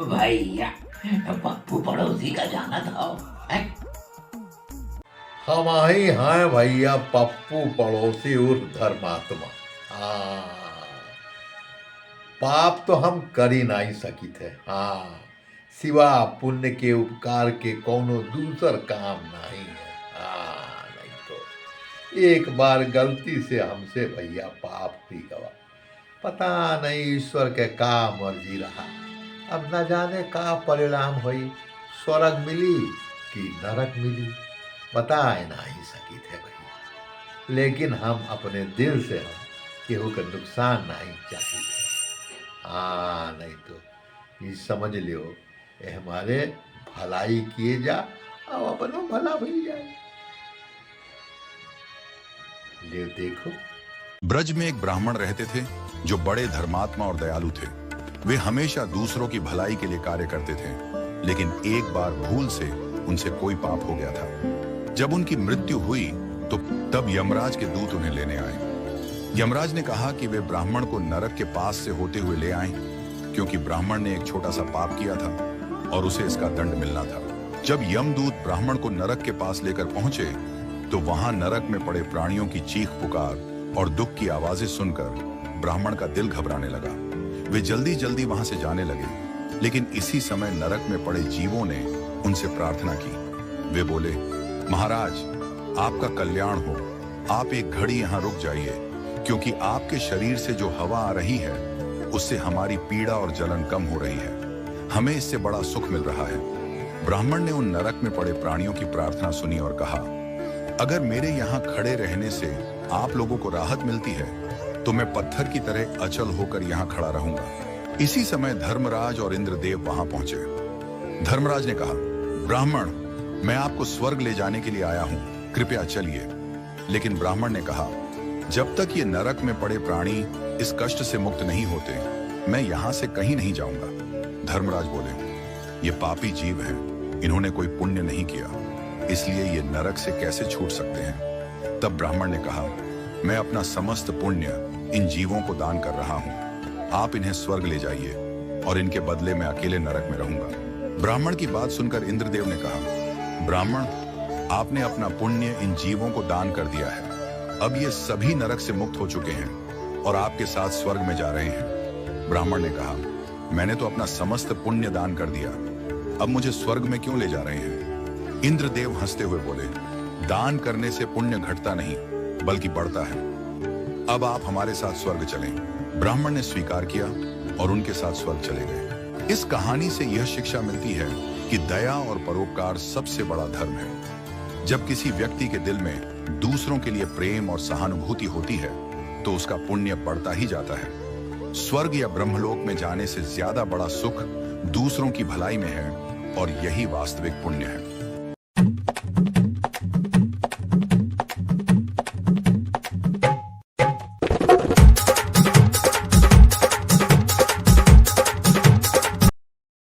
भैया, पप्पू पड़ोसी का जाना था। हैं? हम ही हैं भैया पप्पू पड़ोसी उर्फ धर्मात्मा। हाँ, पाप तो हम कर ही नहीं सकी थे। हाँ, सिवा पुण्य के उपकार के कोनो दूसर काम नहीं है। हाँ, नहीं तो एक बार गलती से हमसे भैया पाप हुई गवा। पता नहीं ईश्वर के का मर्जी रहा। अब न जाने का परिणाम हुई, स्वर्ग मिली कि नरक मिली, बता नहीं सकी थे भैया। लेकिन हम अपने दिल से हम केहू के नुकसान नहीं चाहिए। हाँ, नहीं तो ये समझ लियो ये हमारे भलाई किए जा और अपना भला हो जाए। ले देखो, ब्रज में एक ब्राह्मण रहते थे जो बड़े धर्मात्मा और दयालु थे। वे हमेशा दूसरों की भलाई के लिए कार्य करते थे, लेकिन एक बार भूल से उनसे कोई पाप हो गया था। जब उनकी मृत्यु हुई तो तब यमराज के दूत उन्हें लेने आए। यमराज ने कहा कि वे ब्राह्मण को नरक के पास से होते हुए ले आएं, क्योंकि ब्राह्मण ने एक छोटा सा पाप किया था और उसे इसका दंड मिलना था। जब यमदूत ब्राह्मण को नरक के पास लेकर पहुंचे तो वहां नरक में पड़े प्राणियों की चीख पुकार और दुख की आवाजें सुनकर ब्राह्मण का दिल घबराने लगा। वे जल्दी जल्दी वहां से जाने लगे, लेकिन इसी समय नरक में पड़े जीवों ने उनसे प्रार्थना की। वे बोले, महाराज, आपका कल्याण हो, आप एक घड़ी यहाँ रुक जाइए, क्योंकि आपके शरीर से जो हवा आ रही है उससे हमारी पीड़ा और जलन कम हो रही है। हमें इससे बड़ा सुख मिल रहा है। ब्राह्मण ने उन नरक में पड़े प्राणियों की प्रार्थना सुनी और कहा, अगर मेरे यहाँ खड़े रहने से आप लोगों को राहत मिलती है तो मैं पत्थर की तरह अचल होकर यहाँ खड़ा रहूंगा। इसी समय धर्मराज और इंद्रदेव वहां पहुंचे। धर्मराज ने कहा, ब्राह्मण, मैं आपको स्वर्ग ले जाने के लिए आया हूं, कृपया चलिए। लेकिन ब्राह्मण ने कहा, जब तक ये नरक में पड़े प्राणी इस कष्ट से मुक्त नहीं होते, मैं यहां से कहीं नहीं जाऊंगा। धर्मराज बोले, ये पापी जीव हैं, इन्होंने कोई पुण्य नहीं किया, इसलिए ये नरक से कैसे छूट सकते हैं। तब ब्राह्मण ने कहा, मैं अपना समस्त पुण्य इन जीवों को दान कर रहा हूं, आप इन्हें स्वर्ग ले जाइए और इनके बदले मैं अकेले नरक में रहूंगा। ब्राह्मण की बात सुनकर इंद्रदेव ने कहा, ब्राह्मण, आपने अपना पुण्य इन जीवों को दान कर दिया है। अब ये सभी नरक से मुक्त हो चुके हैं और आपके साथ स्वर्ग में जा रहे हैं। ब्राह्मण ने कहा, मैंने तो अपना समस्त पुण्य दान कर दिया, अब मुझे स्वर्ग में क्यों ले जा रहे हैं। इंद्रदेव हंसते हुए बोले, दान करने से पुण्य घटता नहीं बल्कि बढ़ता है। अब आप हमारे साथ स्वर्ग चलें। ब्राह्मण ने स्वीकार किया और उनके साथ स्वर्ग चले गए। इस कहानी से यह शिक्षा मिलती है कि दया और परोपकार सबसे बड़ा धर्म है। जब किसी व्यक्ति के दिल में दूसरों के लिए प्रेम और सहानुभूति होती है तो उसका पुण्य बढ़ता ही जाता है। स्वर्ग या ब्रह्मलोक में जाने से ज्यादा बड़ा सुख दूसरों की भलाई में है और यही वास्तविक पुण्य है।